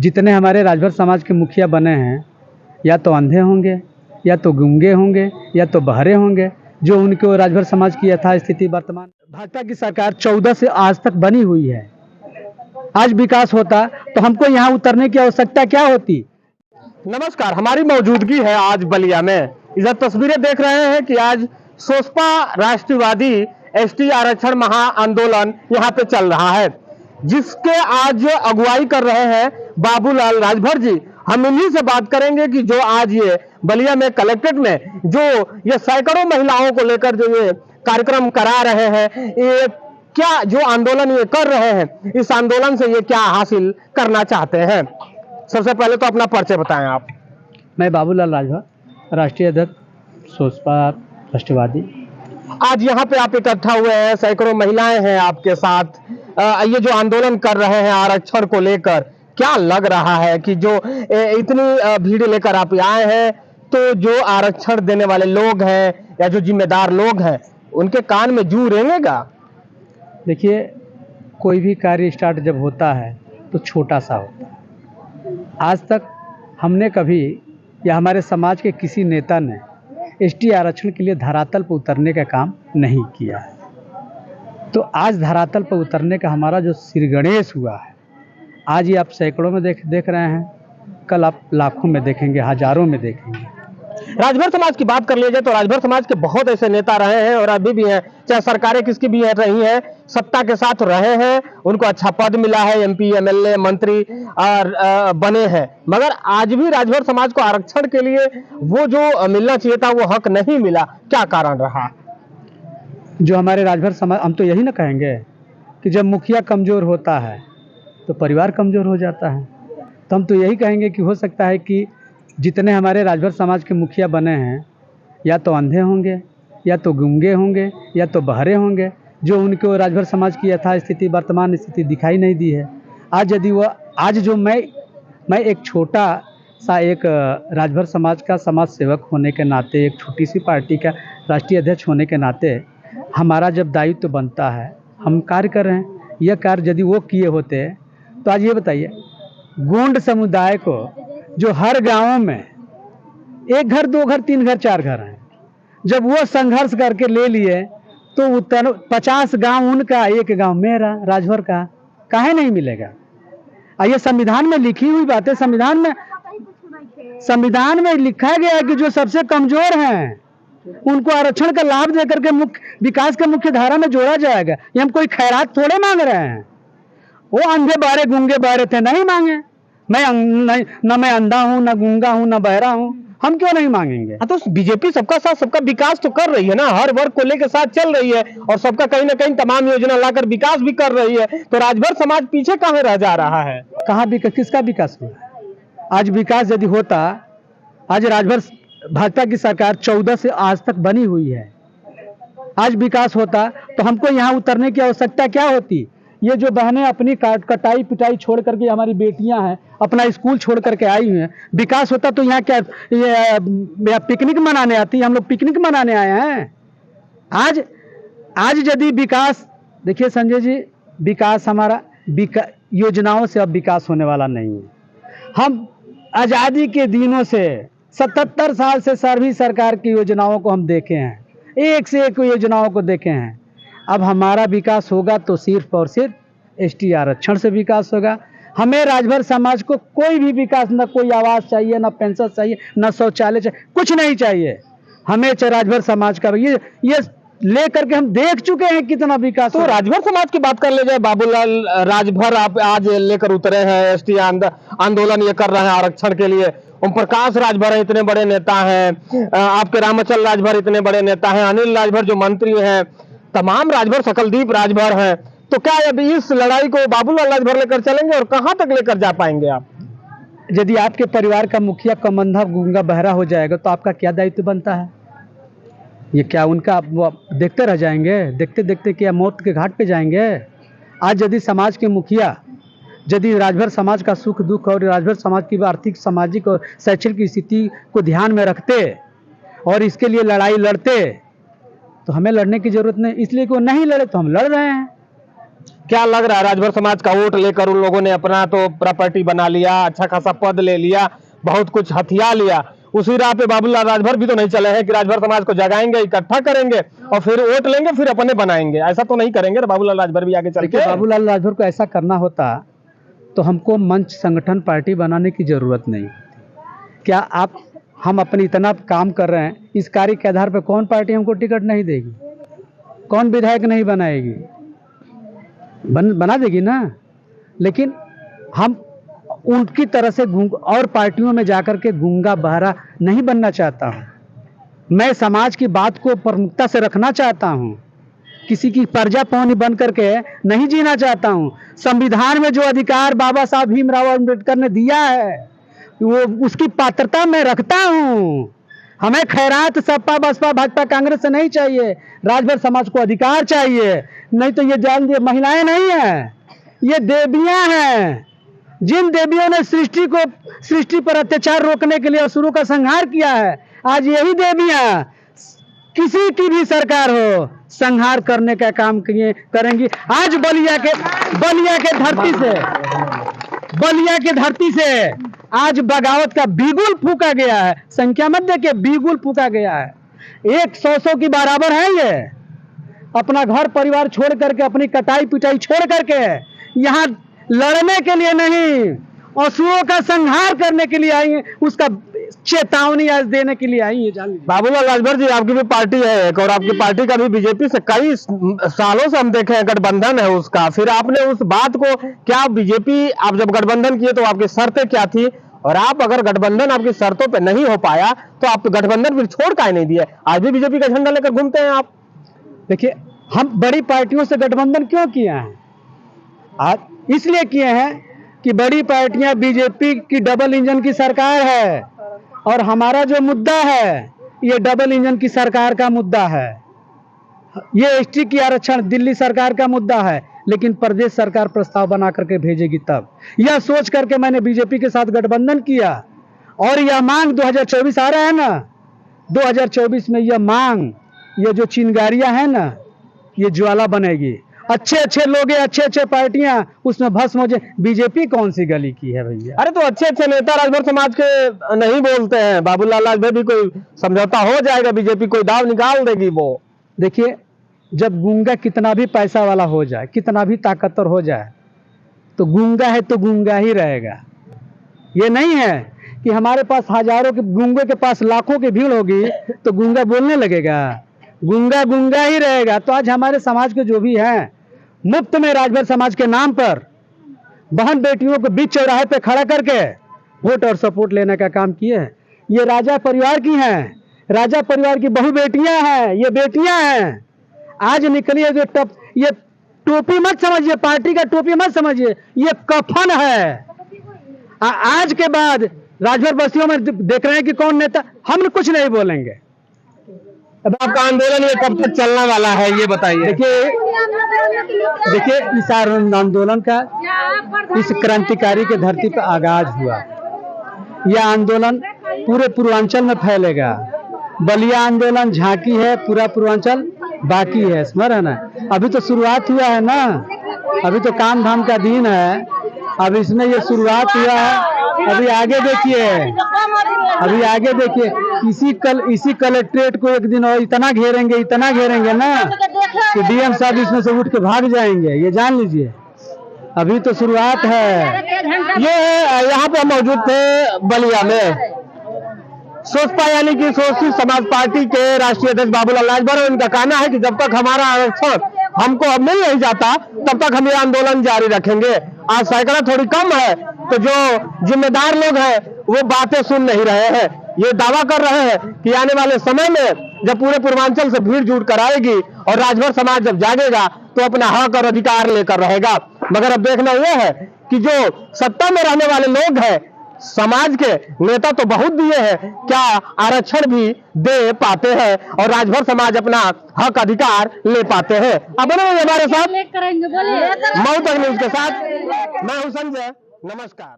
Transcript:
जितने हमारे राजभर समाज के मुखिया बने हैं या तो अंधे होंगे, या तो गूंगे होंगे, या तो बहरे होंगे, जो उनके राजभर समाज की यथास्थिति वर्तमान भाजपा की सरकार 14 से आज तक बनी हुई है। आज विकास होता तो हमको यहाँ उतरने की आवश्यकता क्या होती। नमस्कार, हमारी मौजूदगी है आज बलिया में। इधर तस्वीरें देख रहे हैं कि आज सोसपा राष्ट्रवादी एसटी आरक्षण महा आंदोलन यहाँ पे चल रहा है, जिसके आज अगुवाई कर रहे हैं बाबूलाल राजभर जी। हम इन्हीं से बात करेंगे कि जो आज ये बलिया में कलेक्ट्रेट में जो ये सैकड़ों महिलाओं को लेकर जो ये कार्यक्रम करा रहे हैं, ये क्या जो आंदोलन ये कर रहे हैं, इस आंदोलन से ये क्या हासिल करना चाहते हैं। सबसे पहले तो अपना परिचय बताएं आप। मैं बाबूलाल राजभर, राष्ट्रीय अध्यक्ष सोसपा राष्ट्रवादी। आज यहाँ पे आप इकट्ठा हुए हैं, सैकड़ों महिलाएं हैं आपके साथ। ये जो आंदोलन कर रहे हैं आरक्षण को लेकर, क्या लग रहा है कि जो इतनी भीड़ लेकर आप आए हैं, तो जो आरक्षण देने वाले लोग हैं या जो जिम्मेदार लोग हैं, उनके कान में जूं रेंगेगा? देखिए, कोई भी कार्य स्टार्ट जब होता है तो छोटा सा होता है। आज तक हमने कभी या हमारे समाज के किसी नेता ने एसटी आरक्षण के लिए धरातल पर उतरने का काम नहीं किया है। तो आज धरातल पर उतरने का हमारा जो श्रीगणेश हुआ है, आज ये आप सैकड़ों में देख रहे हैं, कल आप लाखों में देखेंगे, हजारों में देखेंगे। राजभर समाज की बात कर लीजिए तो राजभर समाज के बहुत ऐसे नेता रहे हैं और अभी भी हैं, चाहे सरकारें किसकी भी रही हैं, सत्ता के साथ रहे हैं, उनको अच्छा पद मिला है, एमपी एमएलए मंत्री और बने हैं, मगर आज भी राजभर समाज को आरक्षण के लिए वो जो मिलना चाहिए था वो हक नहीं मिला। क्या कारण रहा? जो हमारे राजभर समाज, हम तो यही ना कहेंगे कि जब मुखिया कमजोर होता है तो परिवार कमजोर हो जाता है। तो हम तो यही कहेंगे कि हो सकता है कि जितने हमारे राजभर समाज के मुखिया बने हैं, या तो अंधे होंगे, या तो गूंगे होंगे, या तो बहरे होंगे, जो उनको राजभर समाज की यथास्थिति वर्तमान स्थिति दिखाई नहीं दी है। आज जो मैं एक छोटा सा एक राजभर समाज का समाज सेवक होने के नाते, एक छोटी सी पार्टी का राष्ट्रीय अध्यक्ष होने के नाते, हमारा जब दायित्व बनता है, हम कार्य कर रहे हैं। यह कार्य यदि वो किए होते तो आज ये बताइए, गोंड समुदाय को जो हर गांव में 1 घर 2 घर 3 घर 4 घर हैं, जब वो संघर्ष करके ले लिए तो उत्तर 50 गांव उनका, 1 गांव मेरा राजभर का, काहे नहीं मिलेगा? ये संविधान में लिखी हुई बात है। संविधान में लिखा गया है कि जो सबसे कमजोर हैं उनको आरक्षण का लाभ देकर के विकास के मुख्य धारा में जोड़ा जाएगा। ये हम कोई खैरात थोड़े मांग रहे हैं। वो अंधे बारे गूंगे बारे थे, नहीं मांगे। न मैं अंधा हूं, न गूंगा हूं, न बहरा हूं, हम क्यों नहीं मांगेंगे? तो बीजेपी सबका साथ सबका विकास तो कर रही है ना, हर वर्ग को लेकर साथ चल रही है और सबका कहीं ना कहीं तमाम योजना लाकर विकास भी कर रही है, तो राजभर समाज पीछे कहाँ रह जा रहा है? कहाँ किसका विकास हुआ? आज विकास यदि होता, आज राजभर भाजपा की सरकार 14 से आज तक बनी हुई है। आज विकास होता तो हमको यहाँ उतरने की आवश्यकता क्या होती? ये जो बहनें अपनी कटाई पिटाई छोड़ करके, हमारी बेटियां हैं, अपना स्कूल छोड़ करके आई हुई हैं, विकास होता तो यहाँ क्या ये पिकनिक मनाने आती? हम लोग पिकनिक मनाने आए हैं। आज यदि विकास, देखिए संजय जी, विकास हमारा योजनाओं से अब विकास होने वाला नहीं है। हम आज़ादी के दिनों से 77 साल से सभी सरकार की योजनाओं को हम देखे हैं, एक से एक योजनाओं को देखे हैं। अब हमारा विकास होगा तो सिर्फ और सिर्फ एसटी आरक्षण से विकास होगा। हमें राजभर समाज को कोई भी विकास, न कोई आवास चाहिए, न पेंशन चाहिए, न शौचालय चाहिए, कुछ नहीं चाहिए। हमें राजभर समाज का ये लेकर के हम देख चुके हैं कितना विकास। तो राजभर समाज की बात कर ले जाए, बाबूलाल राजभर आप आज लेकर उतरे हैं, एसटी आंदोलन ये कर रहे हैं आरक्षण के लिए। ओम प्रकाश राजभर इतने बड़े नेता हैं, आपके रामचल राजभर इतने बड़े नेता हैं, अनिल राजभर जो मंत्री हैं, तमाम राजभर, सकलदीप राजभर हैं, तो क्या अभी इस लड़ाई को बाबूलाल राजभर लेकर चलेंगे और कहां तक लेकर जा पाएंगे आप? यदि आपके परिवार का मुखिया कम अंधा गूंगा बहरा हो जाएगा तो आपका क्या दायित्व बनता है? ये क्या उनका देखते रह जाएंगे? देखते देखते क्या मौत के घाट पे जाएंगे? आज यदि समाज के मुखिया, यदि राजभर समाज का सुख दुख और राजभर समाज की आर्थिक, सामाजिक और शैक्षणिक स्थिति को ध्यान में रखते और इसके लिए लड़ाई लड़ते, तो हमें लड़ने की जरूरत नहीं। इसलिए कि वो नहीं लड़े तो हम लड़ रहे हैं। क्या लग रहा है, राजभर समाज का वोट लेकर उन लोगों ने अपना तो प्रॉपर्टी बना लिया, अच्छा खासा पद ले लिया, बहुत कुछ हथिया लिया, उसी राह पे बाबूलाल राजभर भी तो नहीं चले हैं कि राजभर समाज को जगाएंगे, इकट्ठा करेंगे और फिर वोट लेंगे, फिर अपने बनाएंगे। ऐसा तो नहीं करेंगे ना बाबूलाल राजभर भी आगे चल के। बाबूलाल राजभर को ऐसा करना होता तो हमको मंच संगठन पार्टी बनाने की जरूरत नहीं। क्या आप हम अपनी इतना काम कर रहे हैं, इस कार्य के आधार पर कौन पार्टी हमको टिकट नहीं देगी, कौन विधायक नहीं बनाएगी, बना देगी ना। लेकिन हम उनकी तरह से और पार्टियों में जाकर के गूंगा बहरा नहीं बनना चाहता हूँ। मैं समाज की बात को प्रमुखता से रखना चाहता हूँ, किसी की प्रजा पौनी बन करके नहीं जीना चाहता हूँ। संविधान में जो अधिकार बाबा साहब भीमराव अम्बेडकर ने दिया है वो उसकी पात्रता मैं रखता हूँ। हमें खैरात सपा बसपा भाजपा कांग्रेस से नहीं चाहिए, राजभर समाज को अधिकार चाहिए। नहीं तो ये जान ये महिलाएं नहीं है, ये देवियां हैं। जिन देवियों ने सृष्टि पर अत्याचार रोकने के लिए असुरों का संहार किया है, आज यही देवियां किसी की भी सरकार हो संहार करने का काम करेंगी। आज बलिया के धरती से आज बगावत का बिगुल फूका गया है। संख्या मत देखिए, बिगुल फूका गया है। 100 की बराबर है ये। अपना घर परिवार छोड़ करके, अपनी कटाई पिटाई छोड़ करके यहाँ लड़ने के लिए नहीं, असुरों का संहार करने के लिए आई है। उसका चेतावनी आज देने के लिए आई है। बाबूलाल राजभर जी, आपकी भी पार्टी है एक, और आपकी पार्टी का भी बीजेपी से कई सालों से हम देखे हैं गठबंधन है उसका। फिर आपने उस बात को, क्या बीजेपी आप जब गठबंधन किए तो आपकी शर्तें क्या थी, और आप अगर गठबंधन आपकी शर्तों पे नहीं हो पाया तो आप गठबंधन फिर छोड़ काहे नहीं दिए? आज भी बीजेपी का झंडा लेकर घूमते हैं आप। देखिए, हम बड़ी पार्टियों से गठबंधन क्यों किए हैं? आज इसलिए किए हैं कि बड़ी पार्टियां, बीजेपी की डबल इंजन की सरकार है और हमारा जो मुद्दा है ये डबल इंजन की सरकार का मुद्दा है। ये एसटी की आरक्षण दिल्ली सरकार का मुद्दा है, लेकिन प्रदेश सरकार प्रस्ताव बना करके भेजेगी तब। यह सोच करके मैंने बीजेपी के साथ गठबंधन किया। और यह मांग 2024 आ रहा है ना, 2024 में यह मांग, ये जो चिंगारियां है ना, ये ज्वाला बनेगी। अच्छे अच्छे लोग, अच्छे अच्छे पार्टियां उसमें भस्म हो जाए। बीजेपी कौन सी गली की है भैया? अरे तो अच्छे अच्छे नेता राजभर समाज के नहीं बोलते हैं। बाबूलाल राजभर भी कोई समझौता हो जाएगा, बीजेपी कोई दाव निकाल देगी वो। देखिए, जब गूंगा कितना भी पैसा वाला हो जाए, कितना भी ताकतवर हो जाए, तो गूंगा है तो गूंगा ही रहेगा। ये नहीं है कि हमारे पास हजारों के, गूंगे के पास लाखों की भीड़ होगी तो गूंगा बोलने लगेगा। गूंगा गूंगा ही रहेगा। तो आज हमारे समाज के जो भी हैं, मुफ्त में राजभर समाज के नाम पर बहन बेटियों को बीच चौराहे पे खड़ा करके वोट और सपोर्ट लेने का काम किए हैं। ये राजा परिवार की हैं, राजा परिवार की बहु बेटियां हैं, ये बेटियां हैं। आज निकली है जो ये टोपी मत समझिए, पार्टी का टोपी मत समझिए, ये कफन है। आज के बाद राजभर बस्तियों में देख रहे हैं कि कौन नेता, हम कुछ नहीं बोलेंगे। अब आपका आंदोलन ये कब तक चलने वाला है ये बताइए। देखिए, इस आंदोलन का इस क्रांतिकारी के धरती पर आगाज हुआ। यह आंदोलन पूरे पूर्वांचल में फैलेगा। बलिया आंदोलन झांकी है, पूरा पूर्वांचल बाकी है। स्मरण है ना, अभी तो शुरुआत हुआ है ना, अभी तो काम धाम का दिन है। अब इसमें ये शुरुआत हुआ है। अभी आगे देखिए, इसी कलेक्ट्रेट को एक दिन और इतना घेरेंगे ना कि डीएम साहब इसमें से उठ के भाग जाएंगे, ये जान लीजिए। अभी तो शुरुआत है। ये यहाँ पे मौजूद थे बलिया में सोसपा यानी कि सोशलिस्ट समाज पार्टी के राष्ट्रीय अध्यक्ष बाबूलाल राजभर, और उनका कहना है कि जब तक हमारा आरक्षण हमको अब मिल नहीं जाता तब तक हम ये आंदोलन जारी रखेंगे। आज सैकड़ा थोड़ी कम है तो जो जिम्मेदार लोग हैं वो बातें सुन नहीं रहे हैं। ये दावा कर रहे हैं कि आने वाले समय में जब पूरे पूर्वांचल से भीड़ जुट कर आएगी और राजभर समाज जब जागेगा तो अपना हक और अधिकार लेकर रहेगा। मगर अब देखना यह है कि जो सत्ता में रहने वाले लोग हैं, समाज के नेता तो बहुत दिए हैं, क्या आरक्षण भी दे पाते हैं और राजभर समाज अपना हक अधिकार ले पाते हैं? अब हमारे साथ मऊ तक न्यूज के साथ मैं हूं संजय। नमस्कार।